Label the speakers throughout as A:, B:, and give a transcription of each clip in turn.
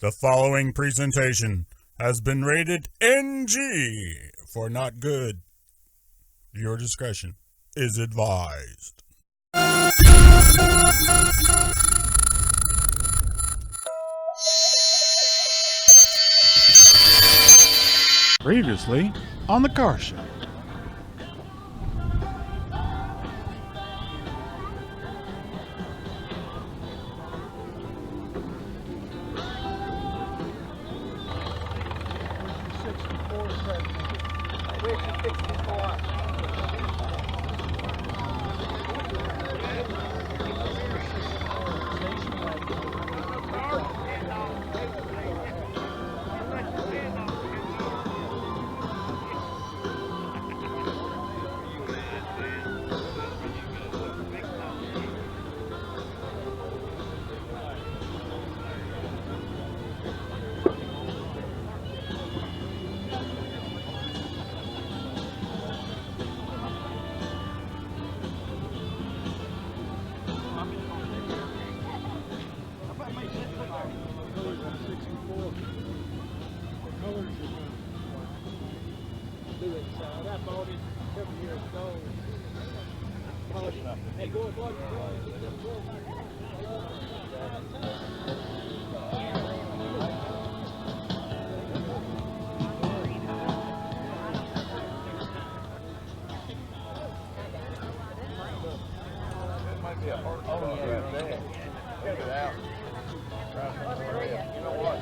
A: The following presentation has been rated NG for not good. Your discretion is advised. Previously on the car show.
B: I bought it several years ago. Hey, go aboard. Might be a hard right there. Check it out. You know what?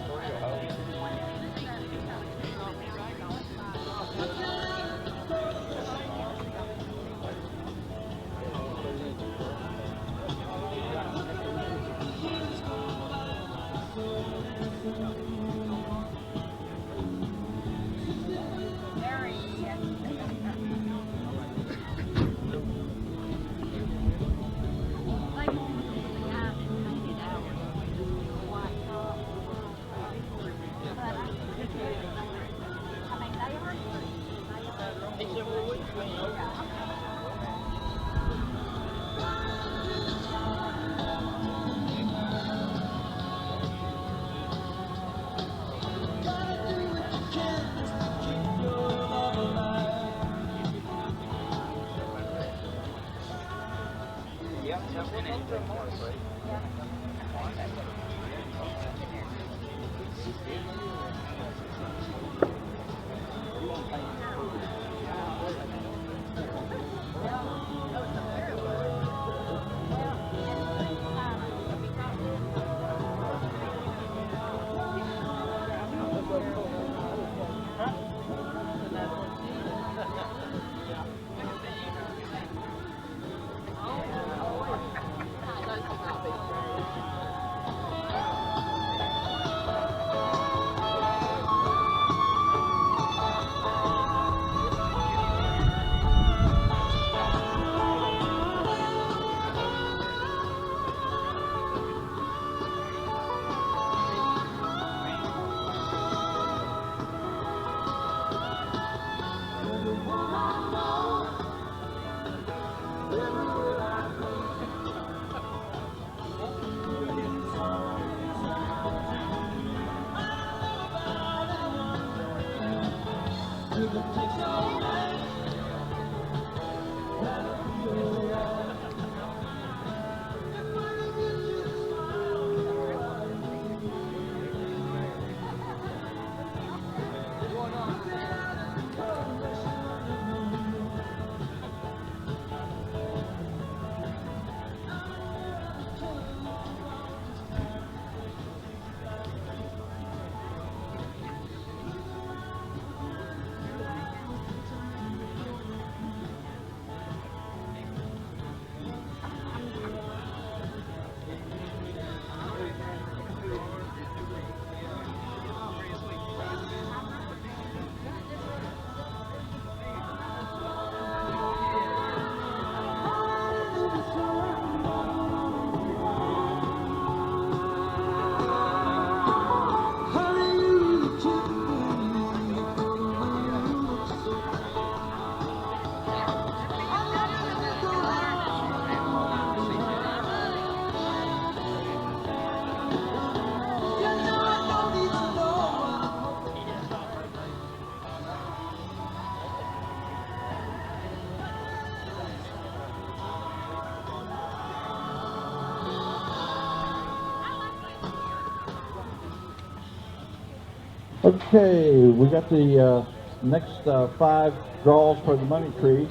C: Okay, we got the next 5 draws for the money tree,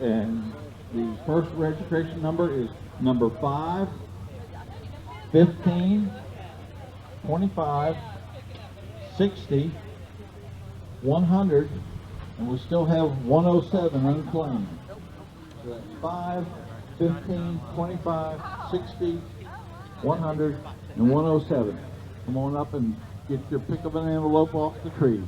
C: and the first registration number is number 5, 15, 25, 60, 100, and we still have 107 unclaimed. So that's 5, 15, 25, 60, 100, and 107. Come on up and get your pick of an envelope off the tree.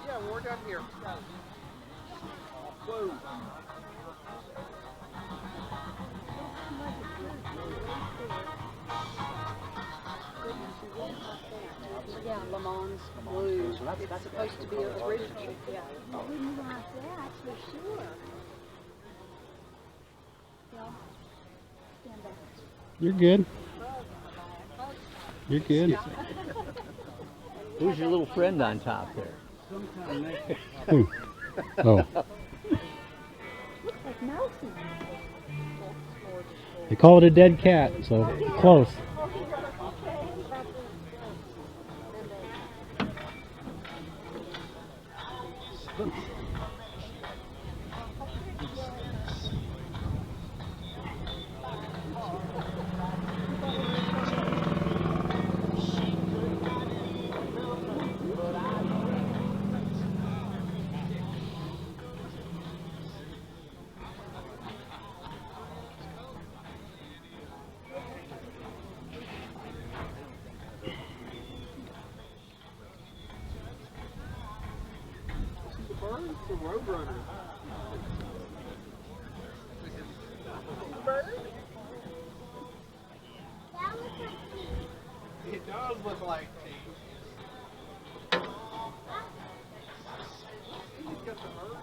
B: Yeah, we're down here. Blue.
D: Yeah, Le Mans Blue. It's supposed to be original. Yeah.
E: We knew like that, for sure. Yeah. Stand back.
F: You're good. You're good.
G: Who's your little friend on top there?
F: Who? Oh,
E: Looks like mousy.
F: they call it a dead cat, so close.
B: The bird, the roadrunner. It does look like cheese. He's got the bird.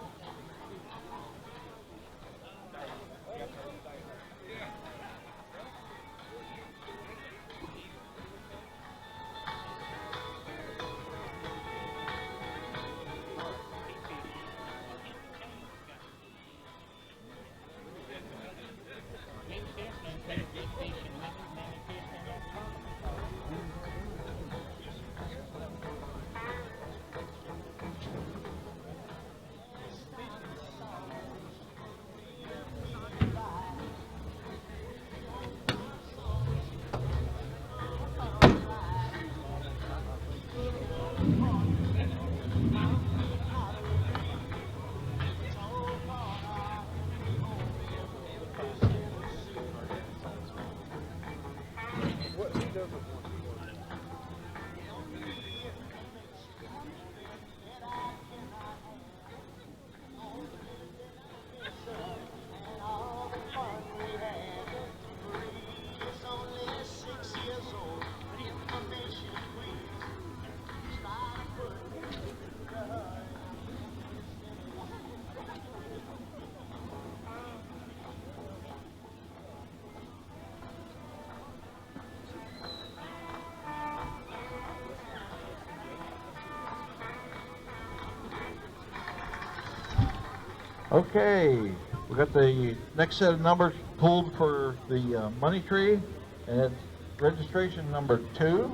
C: Okay, we got the next set of numbers pulled for the money tree, and it's registration number 2,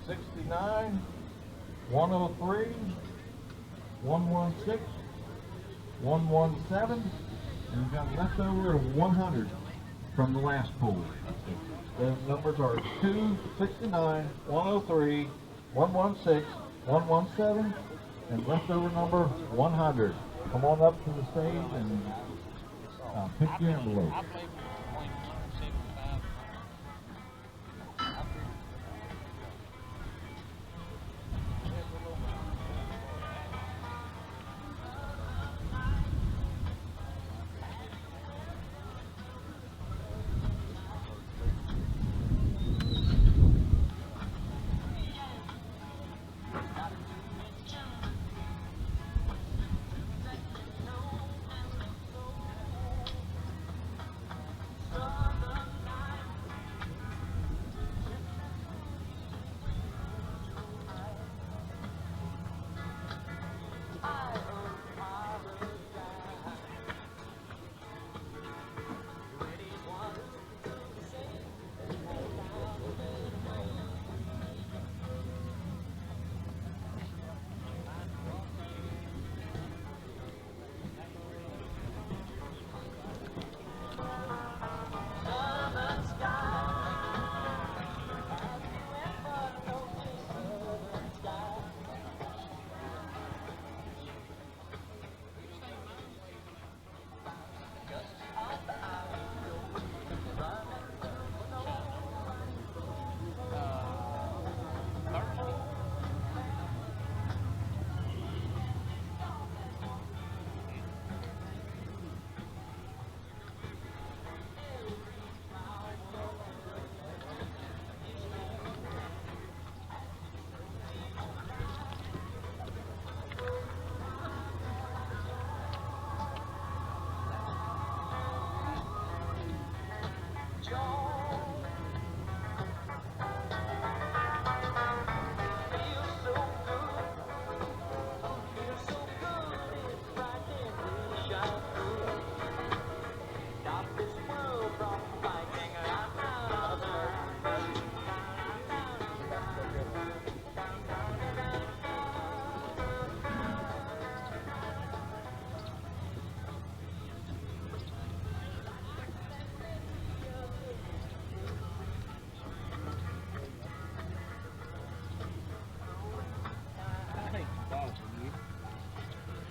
C: 69, 103, 116, 117, and we've got leftover of 100 from the last pull. The numbers are 2, 69, 103, 116, 117, and leftover number 100. Come on up to the stage and pick your envelope.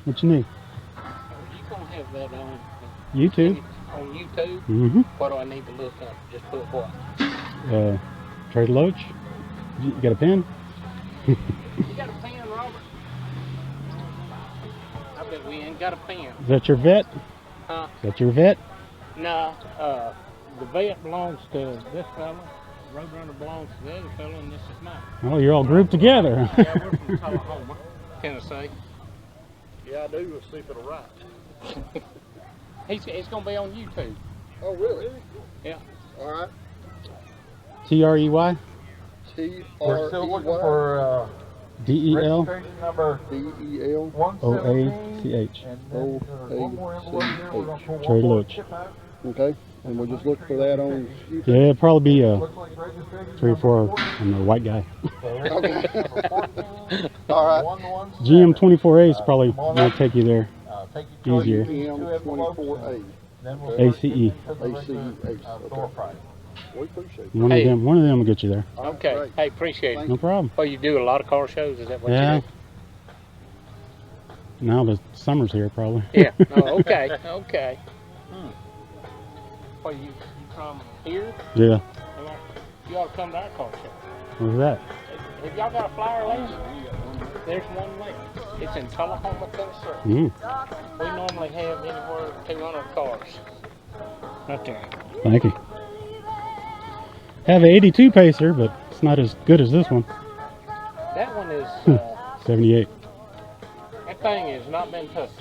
F: What you need?
G: You gonna have that on
F: YouTube.
G: on YouTube?
F: Mm-hmm.
G: What do I need to look up? Just put what?
F: Trader Loach. You got a pen?
G: You got a pen, Robert? I bet we ain't got a pen.
F: Is that your vet?
G: Huh?
F: Is that your vet?
G: No, the vet belongs to this fella. Roadrunner belongs to the other fella, and this is mine.
F: Oh, you're all grouped together.
G: Yeah, we're from Tullahoma, Tennessee.
B: Yeah, I do. Let's see if it'll write.
G: It's gonna be on YouTube.
B: Oh, really?
G: Yeah.
B: All right.
F: Trey
C: We're still looking for
F: Del
C: registration number
B: DEL.
C: 117.
F: OACH.
C: And then there's one more envelope here. We're gonna pull
F: Trader
C: one more
F: Loach.
C: chip out.
B: Okay. And we'll just look for that on YouTube.
F: Yeah, it'll probably be
C: Looks like registration
F: 3 or 4.
C: number
F: I'm the white guy.
C: 14.
B: All right.
C: 117.
F: GM24A is probably gonna take you there.
C: Take your choice
F: Easier.
C: between two envelopes,
B: EM24A.
C: and then we'll
F: ACE.
C: start getting into the regular,
B: ACE.
C: store price.
B: We appreciate it.
F: One
G: Hey.
F: of them will get you there.
B: All right,
G: Okay.
B: great.
G: Hey, appreciate it.
F: No problem.
G: Well, you do a lot of car shows. Is that what
F: Yeah.
G: you do?
F: Now the summer's here, probably.
G: Yeah. Oh, okay. Okay. Well, you from here?
F: Yeah.
G: Well, you ought to come to our car show.
F: What's that?
G: Have y'all got a flyer left? There's one left. It's in Tullahoma, Tennessee.
F: Mm.
G: We normally have anywhere 200 cars. Right there.
F: Thank you. Have an 82 Pacer, but it's not as good as this one.
G: That one is,
F: 78.
G: that thing has not been touched.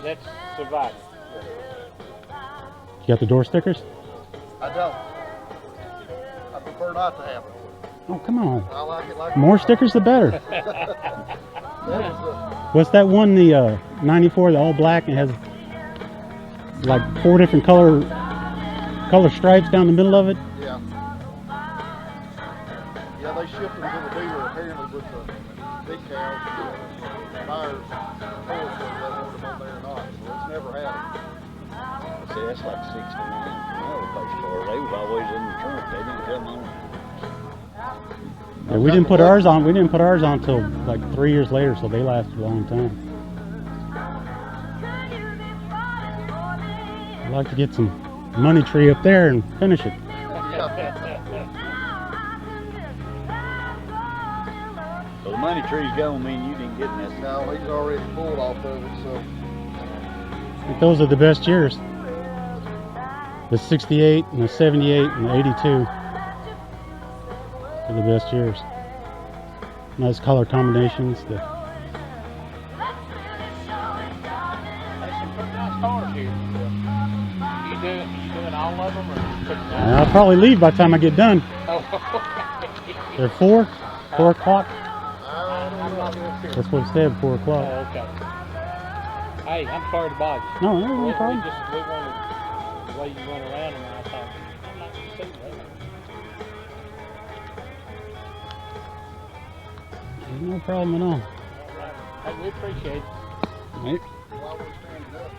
G: That's survived.
F: You got the door stickers?
B: I don't. I prefer not to have it.
F: Oh, come on.
B: I like it like
F: More stickers, the better.
B: that was
F: What's that one, the 94, the all black, and has like 4 different color stripes down the middle of it?
B: yeah. Yeah, they shipped them to the dealer apparently with the big cows. Buyers told us whether they wanted them on there or not, so it's never happened.
H: See, that's like 69. Another place car. They was always in the trunk. They didn't come on.
F: Yeah, we didn't put ours on. We didn't put ours on until like 3 years later, so they lasted a long time. I'd like to get some money tree up there and finish it.
H: So the money tree's gone, mean you didn't get in that.
B: No, he's already pulled off of it, so.
F: But those are the best years. The 68 and the 78 and the 82 are the best years. Nice color combinations.
G: There's some pretty nice cars here. You doing all of them, or just putting them?
F: I'll probably leave by the time I get done.
G: Oh,
F: They're 4 o'clock.
G: I'm not real sure.
F: That's what it said, 4
G: Oh,
F: o'clock.
G: okay. Hey, I'm sorry to bother you.
F: No, no
G: We
F: problem.
G: wanted the way you went around, and I thought, I'm not gonna see that.
F: No problem at all.
G: All right. Hey, we appreciate it.
F: Right.
B: While we're standing up,